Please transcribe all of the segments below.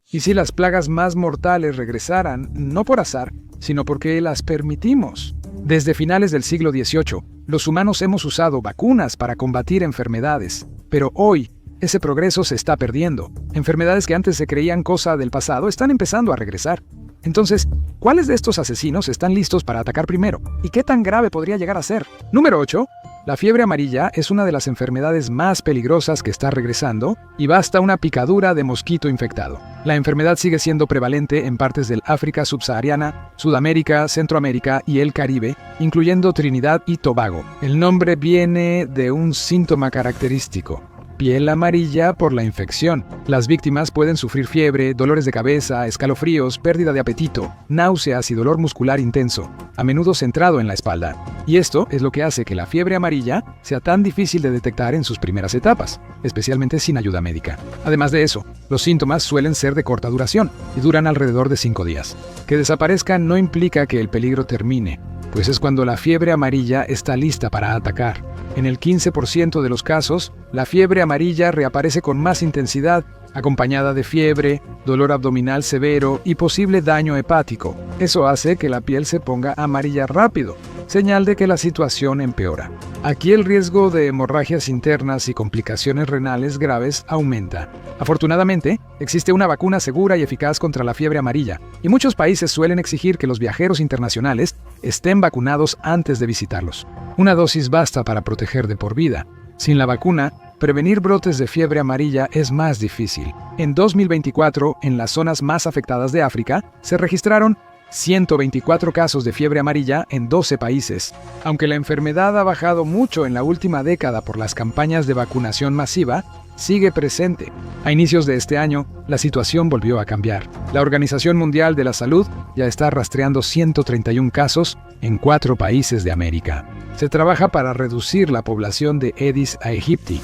¿Y si las plagas más mortales regresaran, no por azar, sino porque las permitimos? Desde finales del siglo XVIII, los humanos hemos usado vacunas para combatir enfermedades, pero hoy ese progreso se está perdiendo. Enfermedades que antes se creían cosa del pasado están empezando a regresar. Entonces, ¿cuáles de estos asesinos están listos para atacar primero? ¿Y qué tan grave podría llegar a ser? Número 8. La fiebre amarilla es una de las enfermedades más peligrosas que está regresando y basta una picadura de mosquito infectado. La enfermedad sigue siendo prevalente en partes del África subsahariana, Sudamérica, Centroamérica y el Caribe, incluyendo Trinidad y Tobago. El nombre viene de un síntoma característico: piel amarilla por la infección. Las víctimas pueden sufrir fiebre, dolores de cabeza, escalofríos, pérdida de apetito, náuseas y dolor muscular intenso, a menudo centrado en la espalda. Y esto es lo que hace que la fiebre amarilla sea tan difícil de detectar en sus primeras etapas, especialmente sin ayuda médica. Además de eso, los síntomas suelen ser de corta duración y duran alrededor de 5 días. Que desaparezcan no implica que el peligro termine, pues es cuando la fiebre amarilla está lista para atacar. En el 15% de los casos, la fiebre amarilla reaparece con más intensidad, acompañada de fiebre, dolor abdominal severo y posible daño hepático. Eso hace que la piel se ponga amarilla rápido, señal de que la situación empeora. Aquí el riesgo de hemorragias internas y complicaciones renales graves aumenta. Afortunadamente, existe una vacuna segura y eficaz contra la fiebre amarilla, y muchos países suelen exigir que los viajeros internacionales estén vacunados antes de visitarlos. Una dosis basta para proteger de por vida. Sin la vacuna, prevenir brotes de fiebre amarilla es más difícil. En 2024, en las zonas más afectadas de África, se registraron 124 casos de fiebre amarilla en 12 países. Aunque la enfermedad ha bajado mucho en la última década por las campañas de vacunación masiva, sigue presente. A inicios de este año, la situación volvió a cambiar. La Organización Mundial de la Salud ya está rastreando 131 casos en 4 países de América. Se trabaja para reducir la población de Aedes aegypti,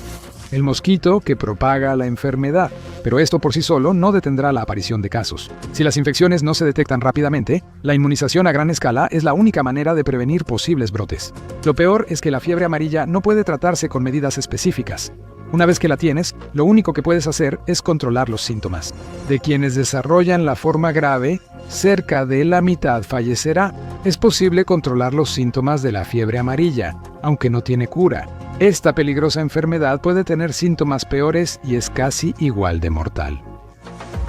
el mosquito que propaga la enfermedad, pero esto por sí solo no detendrá la aparición de casos. Si las infecciones no se detectan rápidamente, la inmunización a gran escala es la única manera de prevenir posibles brotes. Lo peor es que la fiebre amarilla no puede tratarse con medidas específicas. Una vez que la tienes, lo único que puedes hacer es controlar los síntomas. De quienes desarrollan la forma grave, cerca de la mitad fallecerá. Es posible controlar los síntomas de la fiebre amarilla, aunque no tiene cura. Esta peligrosa enfermedad puede tener síntomas peores y es casi igual de mortal.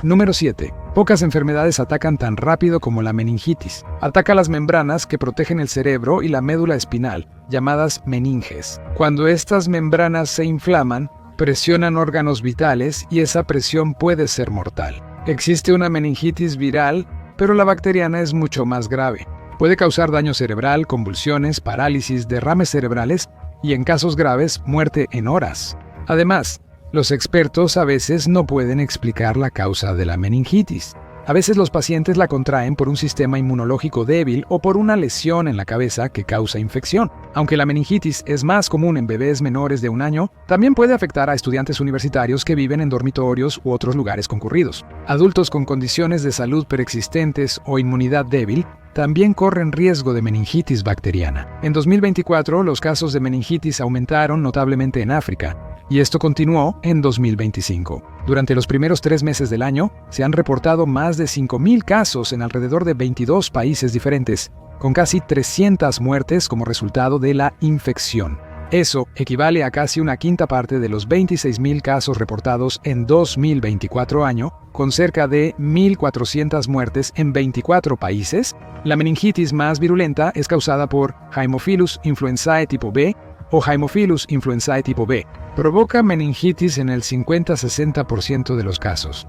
Número 7. Pocas enfermedades atacan tan rápido como la meningitis. Ataca las membranas que protegen el cerebro y la médula espinal, llamadas meninges. Cuando estas membranas se inflaman, presionan órganos vitales y esa presión puede ser mortal. Existe una meningitis viral, pero la bacteriana es mucho más grave. Puede causar daño cerebral, convulsiones, parálisis, derrames cerebrales y en casos graves, muerte en horas. Además, los expertos a veces no pueden explicar la causa de la meningitis. A veces los pacientes la contraen por un sistema inmunológico débil o por una lesión en la cabeza que causa infección. Aunque la meningitis es más común en bebés menores de 1 año, también puede afectar a estudiantes universitarios que viven en dormitorios u otros lugares concurridos. Adultos con condiciones de salud preexistentes o inmunidad débil también corren riesgo de meningitis bacteriana. En 2024, los casos de meningitis aumentaron notablemente en África, y esto continuó en 2025. Durante los primeros 3 meses del año, se han reportado más de 5,000 casos en alrededor de 22 países diferentes, con casi 300 muertes como resultado de la infección. Eso equivale a casi una quinta parte de los 26,000 casos reportados en 2024 año, con cerca de 1,400 muertes en 24 países. La meningitis más virulenta es causada por Haemophilus influenzae tipo B o Haemophilus influenzae tipo B. Provoca meningitis en el 50-60% de los casos.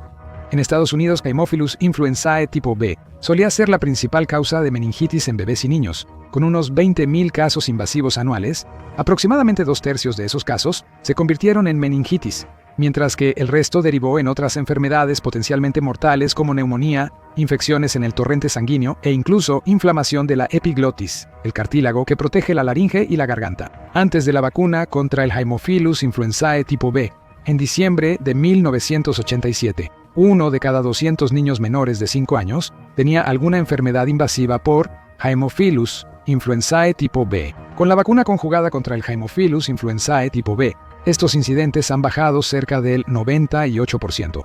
En Estados Unidos, Haemophilus influenzae tipo B solía ser la principal causa de meningitis en bebés y niños. Con unos 20,000 casos invasivos anuales, aproximadamente 2/3 de esos casos se convirtieron en meningitis, mientras que el resto derivó en otras enfermedades potencialmente mortales como neumonía, infecciones en el torrente sanguíneo e incluso inflamación de la epiglotis, el cartílago que protege la laringe y la garganta. Antes de la vacuna contra el Haemophilus influenzae tipo B, en diciembre de 1987, 1 de cada 200 niños menores de 5 años tenía alguna enfermedad invasiva por Haemophilus influenzae tipo B. Con la vacuna conjugada contra el Haemophilus influenzae tipo B, estos incidentes han bajado cerca del 98%.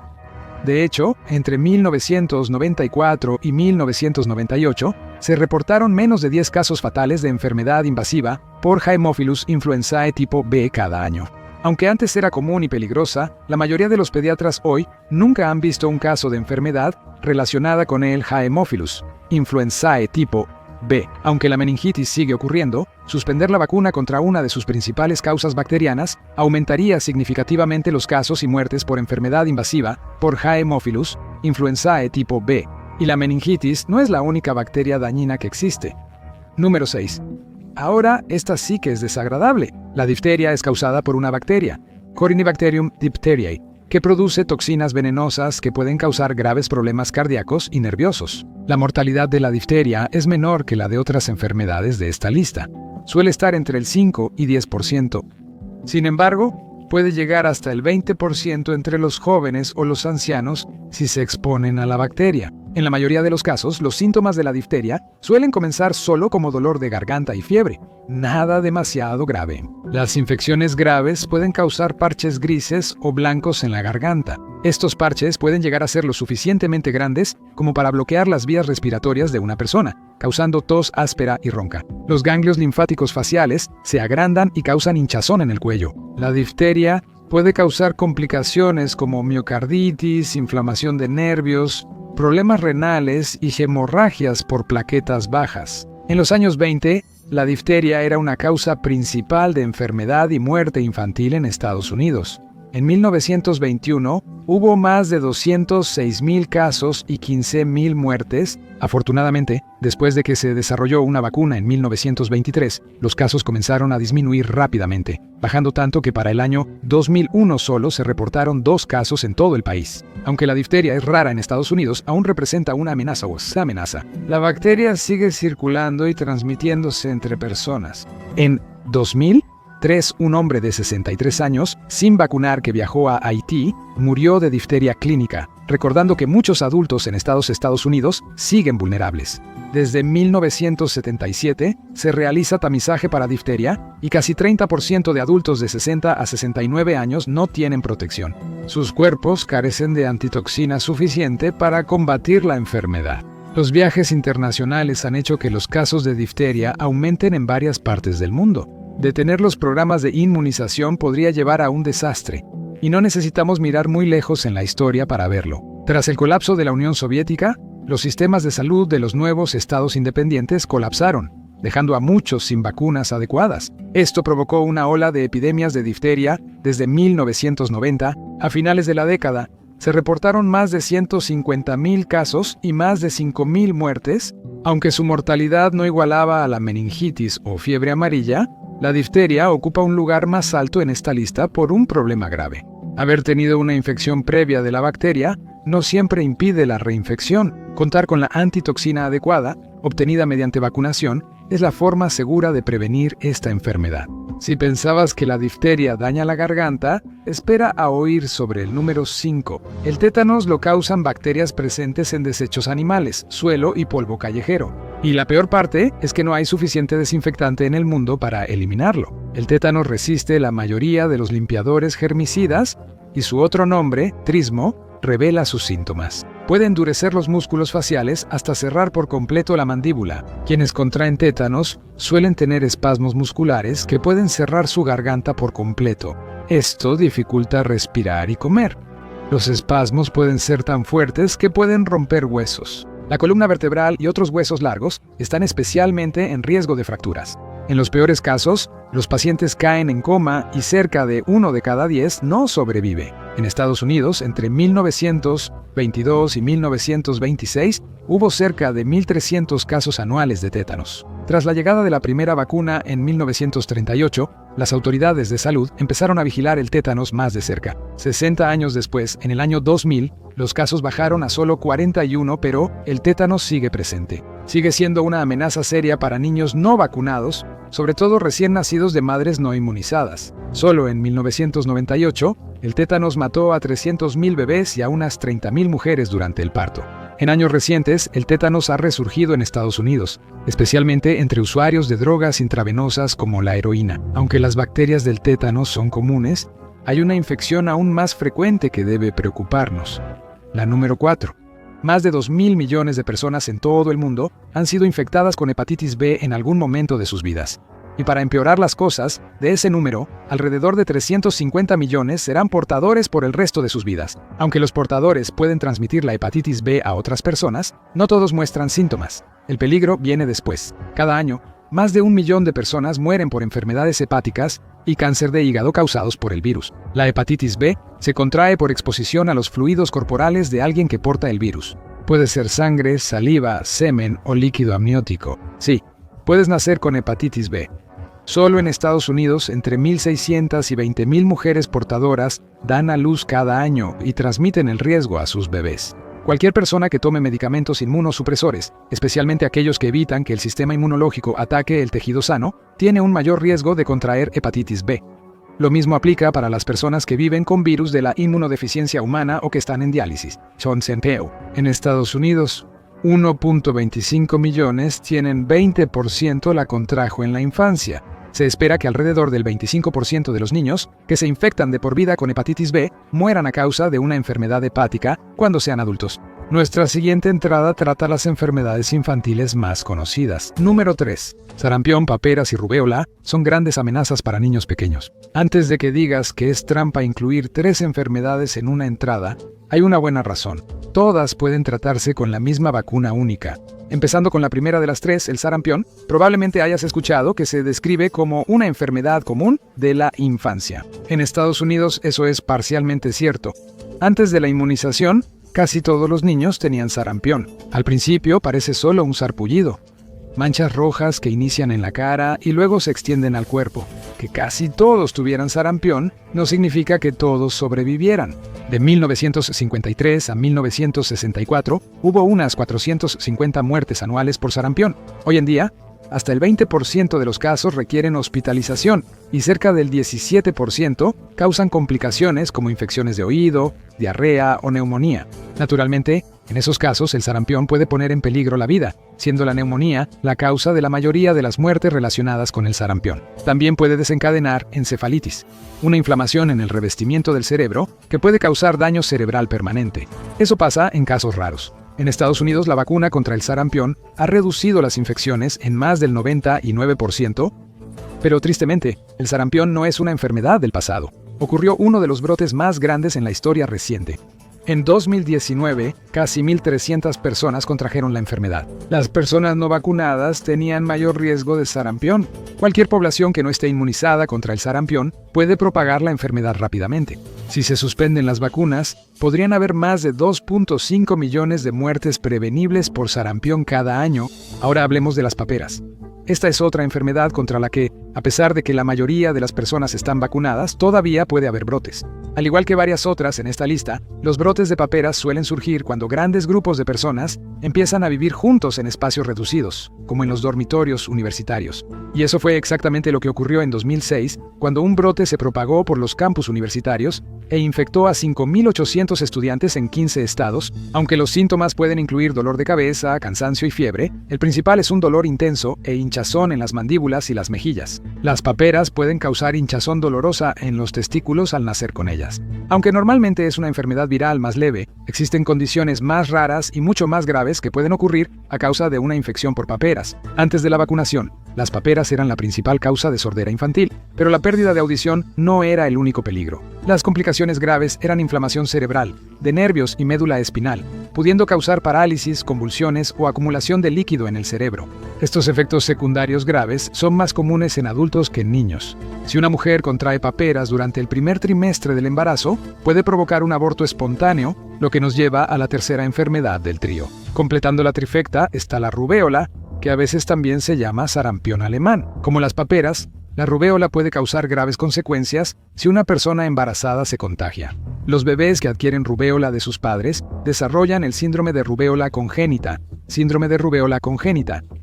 De hecho, entre 1994 y 1998, se reportaron menos de 10 casos fatales de enfermedad invasiva por Haemophilus influenzae tipo B cada año. Aunque antes era común y peligrosa, la mayoría de los pediatras hoy nunca han visto un caso de enfermedad relacionada con el Haemophilus influenzae tipo B. Aunque la meningitis sigue ocurriendo, suspender la vacuna contra una de sus principales causas bacterianas aumentaría significativamente los casos y muertes por enfermedad invasiva por Haemophilus influenzae tipo B. Y la meningitis no es la única bacteria dañina que existe. Número 6. Ahora, esta sí que es desagradable. La difteria es causada por una bacteria, Corynebacterium diphtheriae, que produce toxinas venenosas que pueden causar graves problemas cardíacos y nerviosos. La mortalidad de la difteria es menor que la de otras enfermedades de esta lista. Suele estar entre el 5 y 10%. Sin embargo, puede llegar hasta el 20% entre los jóvenes o los ancianos si se exponen a la bacteria. En la mayoría de los casos, los síntomas de la difteria suelen comenzar solo como dolor de garganta y fiebre, nada demasiado grave. Las infecciones graves pueden causar parches grises o blancos en la garganta. Estos parches pueden llegar a ser lo suficientemente grandes como para bloquear las vías respiratorias de una persona, causando tos áspera y ronca. Los ganglios linfáticos faciales se agrandan y causan hinchazón en el cuello. La difteria puede causar complicaciones como miocarditis, inflamación de nervios, problemas renales y hemorragias por plaquetas bajas. En los años 20, la difteria era una causa principal de enfermedad y muerte infantil en Estados Unidos. En 1921, hubo más de 206,000 casos y 15,000 muertes. Afortunadamente, después de que se desarrolló una vacuna en 1923, los casos comenzaron a disminuir rápidamente, bajando tanto que para el año 2001 solo se reportaron 2 casos en todo el país. Aunque la difteria es rara en Estados Unidos, aún representa una amenaza o amenaza. La bacteria sigue circulando y transmitiéndose entre personas. En 2003, un hombre de 63 años, sin vacunar que viajó a Haití, murió de difteria clínica, recordando que muchos adultos en Estados Unidos siguen vulnerables. Desde 1977 se realiza tamizaje para difteria y casi 30% de adultos de 60 a 69 años no tienen protección. Sus cuerpos carecen de antitoxina suficiente para combatir la enfermedad. Los viajes internacionales han hecho que los casos de difteria aumenten en varias partes del mundo. Detener los programas de inmunización podría llevar a un desastre, y no necesitamos mirar muy lejos en la historia para verlo. Tras el colapso de la Unión Soviética, los sistemas de salud de los nuevos estados independientes colapsaron, dejando a muchos sin vacunas adecuadas. Esto provocó una ola de epidemias de difteria desde 1990 a finales de la década. Se reportaron más de 150,000 casos y más de 5,000 muertes. Aunque su mortalidad no igualaba a la meningitis o fiebre amarilla, la difteria ocupa un lugar más alto en esta lista por un problema grave. Haber tenido una infección previa de la bacteria no siempre impide la reinfección. Contar con la antitoxina adecuada, obtenida mediante vacunación, es la forma segura de prevenir esta enfermedad. Si pensabas que la difteria daña la garganta, espera a oír sobre el número 5. El tétanos lo causan bacterias presentes en desechos animales, suelo y polvo callejero. Y la peor parte es que no hay suficiente desinfectante en el mundo para eliminarlo. El tétanos resiste la mayoría de los limpiadores germicidas y su otro nombre, trismo, revela sus síntomas. Puede endurecer los músculos faciales hasta cerrar por completo la mandíbula. Quienes contraen tétanos suelen tener espasmos musculares que pueden cerrar su garganta por completo. Esto dificulta respirar y comer. Los espasmos pueden ser tan fuertes que pueden romper huesos. La columna vertebral y otros huesos largos están especialmente en riesgo de fracturas. En los peores casos, los pacientes caen en coma y cerca de 1 de cada 10 no sobrevive. En Estados Unidos, entre 1922 y 1926, hubo cerca de 1,300 casos anuales de tétanos. Tras la llegada de la primera vacuna en 1938, las autoridades de salud empezaron a vigilar el tétanos más de cerca. 60 años después, en el año 2000, los casos bajaron a solo 41, pero el tétanos sigue presente. Sigue siendo una amenaza seria para niños no vacunados, sobre todo recién nacidos de madres no inmunizadas. Solo en 1998, el tétanos mató a 300,000 bebés y a unas 30,000 mujeres durante el parto. En años recientes, el tétanos ha resurgido en Estados Unidos, especialmente entre usuarios de drogas intravenosas como la heroína. Aunque las bacterias del tétanos son comunes, hay una infección aún más frecuente que debe preocuparnos: La número 4. Más de 2.000 millones de personas en todo el mundo han sido infectadas con hepatitis B en algún momento de sus vidas. Y para empeorar las cosas, de ese número, alrededor de 350 millones serán portadores por el resto de sus vidas. Aunque los portadores pueden transmitir la hepatitis B a otras personas, no todos muestran síntomas. El peligro viene después. Cada año, más de 1 millón de personas mueren por enfermedades hepáticas y cáncer de hígado causados por el virus. La hepatitis B se contrae por exposición a los fluidos corporales de alguien que porta el virus. Puede ser sangre, saliva, semen o líquido amniótico. Sí, puedes nacer con hepatitis B. Solo en Estados Unidos, entre 1.600 y 20.000 mujeres portadoras dan a luz cada año y transmiten el riesgo a sus bebés. Cualquier persona que tome medicamentos inmunosupresores, especialmente aquellos que evitan que el sistema inmunológico ataque el tejido sano, tiene un mayor riesgo de contraer hepatitis B. Lo mismo aplica para las personas que viven con virus de la inmunodeficiencia humana o que están en diálisis. En Estados Unidos, 1.25 millones tienen 20% la contrajo en la infancia. Se espera que alrededor del 25% de los niños que se infectan de por vida con hepatitis B mueran a causa de una enfermedad hepática cuando sean adultos. Nuestra siguiente entrada trata las enfermedades infantiles más conocidas. Número 3. Sarampión, paperas y rubéola son grandes amenazas para niños pequeños. Antes de que digas que es trampa incluir 3 enfermedades en una entrada, hay una buena razón. Todas pueden tratarse con la misma vacuna única. Empezando con la primera de las 3, el sarampión, probablemente hayas escuchado que se describe como una enfermedad común de la infancia. En Estados Unidos eso es parcialmente cierto. Antes de la inmunización, casi todos los niños tenían sarampión. Al principio parece solo un sarpullido. Manchas rojas que inician en la cara y luego se extienden al cuerpo. Que casi todos tuvieran sarampión no significa que todos sobrevivieran. De 1953 a 1964 hubo unas 450 muertes anuales por sarampión. Hoy en día, hasta el 20% de los casos requieren hospitalización y cerca del 17% causan complicaciones como infecciones de oído, diarrea o neumonía. Naturalmente, en esos casos el sarampión puede poner en peligro la vida, siendo la neumonía la causa de la mayoría de las muertes relacionadas con el sarampión. También puede desencadenar encefalitis, una inflamación en el revestimiento del cerebro que puede causar daño cerebral permanente. Eso pasa en casos raros. En Estados Unidos, la vacuna contra el sarampión ha reducido las infecciones en más del 99%, pero tristemente, el sarampión no es una enfermedad del pasado. Ocurrió uno de los brotes más grandes en la historia reciente. En 2019, casi 1.300 personas contrajeron la enfermedad. Las personas no vacunadas tenían mayor riesgo de sarampión. Cualquier población que no esté inmunizada contra el sarampión puede propagar la enfermedad rápidamente. Si se suspenden las vacunas, podrían haber más de 2.5 millones de muertes prevenibles por sarampión cada año. Ahora hablemos de las paperas. Esta es otra enfermedad contra la que, a pesar de que la mayoría de las personas están vacunadas, todavía puede haber brotes. Al igual que varias otras en esta lista, los brotes de paperas suelen surgir cuando grandes grupos de personas empiezan a vivir juntos en espacios reducidos, como en los dormitorios universitarios. Y eso fue exactamente lo que ocurrió en 2006, cuando un brote se propagó por los campus universitarios e infectó a 5.800 estudiantes en 15 estados. Aunque los síntomas pueden incluir dolor de cabeza, cansancio y fiebre, el principal es un dolor intenso e hinchazón en las mandíbulas y las mejillas. Las paperas pueden causar hinchazón dolorosa en los testículos al nacer con ellas. Aunque normalmente es una enfermedad viral más leve, existen condiciones más raras y mucho más graves que pueden ocurrir a causa de una infección por paperas. Antes de la vacunación, las paperas eran la principal causa de sordera infantil, pero la pérdida de audición no era el único peligro. Las complicaciones graves eran inflamación cerebral, de nervios y médula espinal, pudiendo causar parálisis, convulsiones o acumulación de líquido en el cerebro. Estos efectos secundarios graves son más comunes en adultos que en niños. Si una mujer contrae paperas durante el primer trimestre del embarazo, puede provocar un aborto espontáneo, lo que nos lleva a la tercera enfermedad del trío. Completando la trifecta está la rubéola, que a veces también se llama sarampión alemán. Como las paperas, la rubéola puede causar graves consecuencias si una persona embarazada se contagia. Los bebés que adquieren rubéola de sus padres desarrollan el síndrome de rubéola congénita,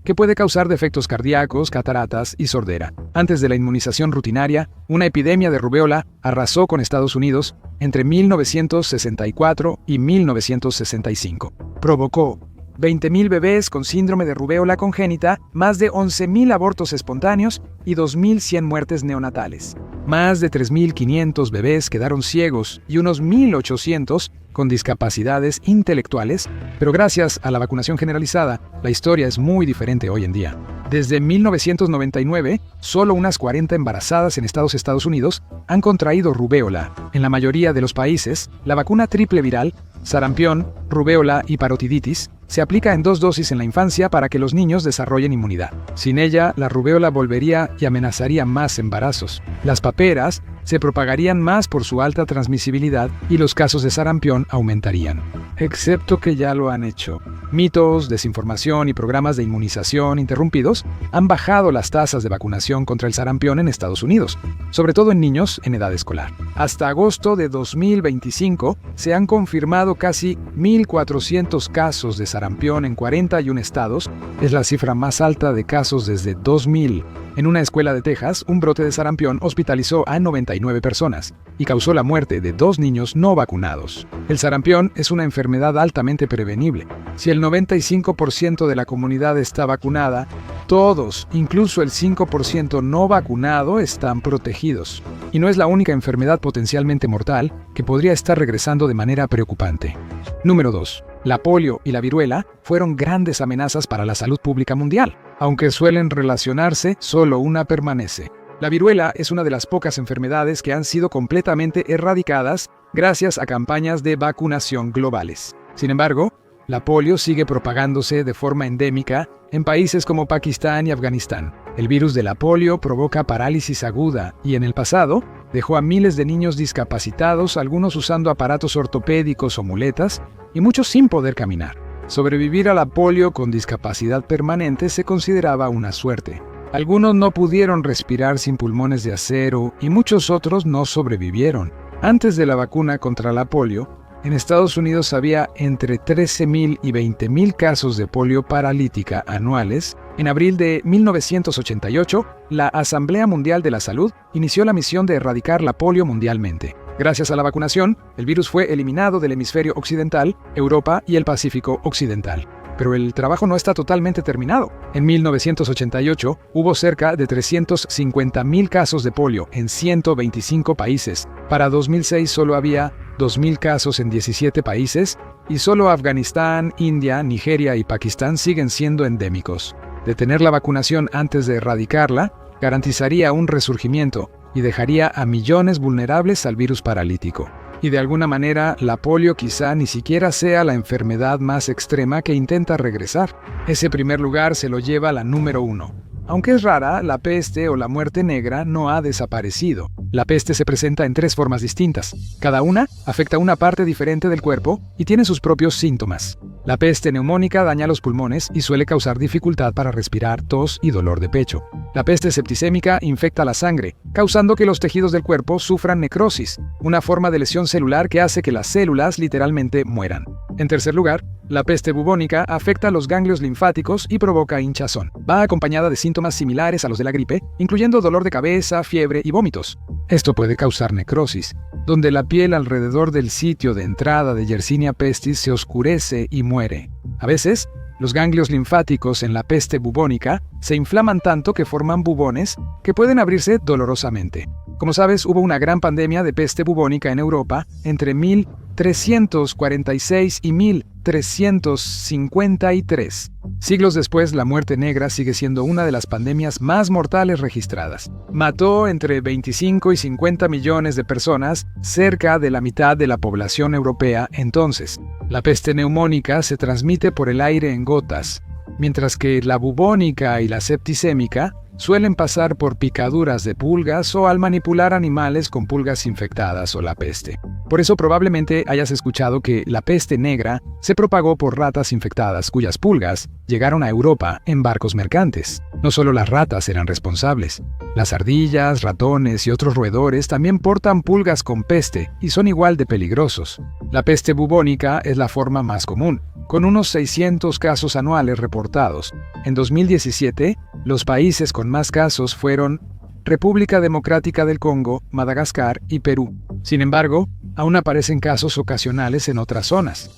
que puede causar defectos cardíacos, cataratas y sordera. Antes de la inmunización rutinaria, una epidemia de rubéola arrasó con Estados Unidos entre 1964 y 1965. Provocó 20.000 bebés con síndrome de rubéola congénita, más de 11.000 abortos espontáneos y 2.100 muertes neonatales. Más de 3.500 bebés quedaron ciegos y unos 1.800 con discapacidades intelectuales, pero gracias a la vacunación generalizada, la historia es muy diferente hoy en día. Desde 1999, solo unas 40 embarazadas en Estados Unidos han contraído rubéola. En la mayoría de los países, la vacuna triple viral, sarampión, rubéola y parotiditis, se aplica en 2 dosis en la infancia para que los niños desarrollen inmunidad. Sin ella, la rubéola volvería y amenazaría más embarazos. Las paperas se propagarían más por su alta transmisibilidad y los casos de sarampión aumentarían. Excepto que ya lo han hecho. Mitos, desinformación y programas de inmunización interrumpidos han bajado las tasas de vacunación contra el sarampión en Estados Unidos, sobre todo en niños en edad escolar. Hasta agosto de 2025 se han confirmado casi 1.400 casos de sarampión en 41 estados. Es la cifra más alta de casos desde 2000. En una escuela de Texas, un brote de sarampión hospitalizó a 99 personas y causó la muerte de 2 niños no vacunados. El sarampión es una enfermedad altamente prevenible. Si el 95% de la comunidad está vacunada, todos, incluso el 5% no vacunado, están protegidos. Y no es la única enfermedad potencialmente mortal que podría estar regresando de manera preocupante. Número 2. La polio y la viruela fueron grandes amenazas para la salud pública mundial. Aunque suelen relacionarse, solo una permanece. La viruela es una de las pocas enfermedades que han sido completamente erradicadas gracias a campañas de vacunación globales. Sin embargo, la polio sigue propagándose de forma endémica en países como Pakistán y Afganistán. El virus de la polio provoca parálisis aguda y en el pasado dejó a miles de niños discapacitados, algunos usando aparatos ortopédicos o muletas y muchos sin poder caminar. Sobrevivir a la polio con discapacidad permanente se consideraba una suerte. Algunos no pudieron respirar sin pulmones de acero y muchos otros no sobrevivieron. Antes de la vacuna contra la polio, en Estados Unidos había entre 13.000 y 20.000 casos de polio paralítica anuales. En abril de 1988, la Asamblea Mundial de la Salud inició la misión de erradicar la polio mundialmente. Gracias a la vacunación, el virus fue eliminado del hemisferio occidental, Europa y el Pacífico occidental. Pero el trabajo no está totalmente terminado. En 1988 hubo cerca de 350.000 casos de polio en 125 países. Para 2006 solo había 2.000 casos en 17 países y solo Afganistán, India, Nigeria y Pakistán siguen siendo endémicos. Detener la vacunación antes de erradicarla garantizaría un resurgimiento y dejaría a millones vulnerables al virus paralítico. Y de alguna manera, la polio quizá ni siquiera sea la enfermedad más extrema que intenta regresar. Ese primer lugar se lo lleva la número 1. Aunque es rara, la peste o la muerte negra no ha desaparecido. La peste se presenta en 3 formas distintas. Cada una afecta una parte diferente del cuerpo y tiene sus propios síntomas. La peste neumónica daña los pulmones y suele causar dificultad para respirar, tos y dolor de pecho. La peste septicémica infecta la sangre, causando que los tejidos del cuerpo sufran necrosis, una forma de lesión celular que hace que las células literalmente mueran. En tercer lugar, la peste bubónica afecta los ganglios linfáticos y provoca hinchazón. Va acompañada de síntomas similares a los de la gripe, incluyendo dolor de cabeza, fiebre y vómitos. Esto puede causar necrosis, donde la piel alrededor del sitio de entrada de Yersinia pestis se oscurece y muere. A veces, los ganglios linfáticos en la peste bubónica se inflaman tanto que forman bubones que pueden abrirse dolorosamente. Como sabes, hubo una gran pandemia de peste bubónica en Europa entre 1346 y 1353. Siglos después, la muerte negra sigue siendo una de las pandemias más mortales registradas. Mató entre 25 y 50 millones de personas, cerca de la mitad de la población europea entonces. La peste neumónica se transmite por el aire en gotas, mientras que la bubónica y la septicémica suelen pasar por picaduras de pulgas o al manipular animales con pulgas infectadas o la peste. Por eso probablemente hayas escuchado que la peste negra se propagó por ratas infectadas cuyas pulgas llegaron a Europa en barcos mercantes. No solo las ratas eran responsables. Las ardillas, ratones y otros roedores también portan pulgas con peste y son igual de peligrosos. La peste bubónica es la forma más común, con unos 600 casos anuales reportados. En 2017, los países con más casos fueron República Democrática del Congo, Madagascar y Perú. Sin embargo, aún aparecen casos ocasionales en otras zonas.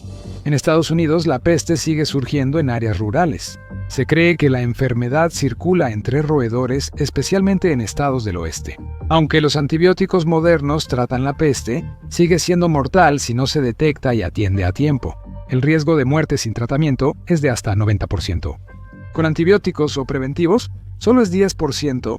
En Estados Unidos, la peste sigue surgiendo en áreas rurales. Se cree que la enfermedad circula entre roedores, especialmente en estados del oeste. Aunque los antibióticos modernos tratan la peste, sigue siendo mortal si no se detecta y atiende a tiempo. El riesgo de muerte sin tratamiento es de hasta 90%. Con antibióticos o preventivos, solo es 10%.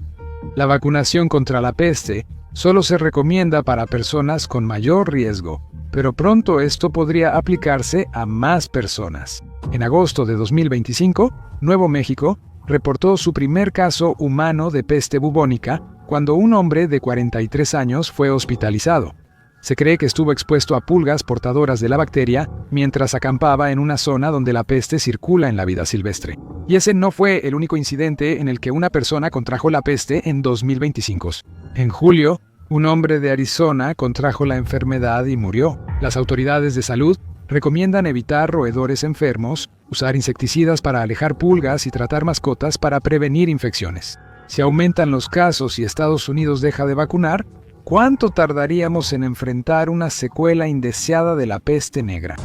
La vacunación contra la peste solo se recomienda para personas con mayor riesgo, pero pronto esto podría aplicarse a más personas. En agosto de 2025, Nuevo México reportó su primer caso humano de peste bubónica cuando un hombre de 43 años fue hospitalizado. Se cree que estuvo expuesto a pulgas portadoras de la bacteria mientras acampaba en una zona donde la peste circula en la vida silvestre. Y ese no fue el único incidente en el que una persona contrajo la peste en 2025. En julio, un hombre de Arizona contrajo la enfermedad y murió. Las autoridades de salud recomiendan evitar roedores enfermos, usar insecticidas para alejar pulgas y tratar mascotas para prevenir infecciones. Si aumentan los casos y Estados Unidos deja de vacunar, ¿cuánto tardaríamos en enfrentar una secuela indeseada de la peste negra?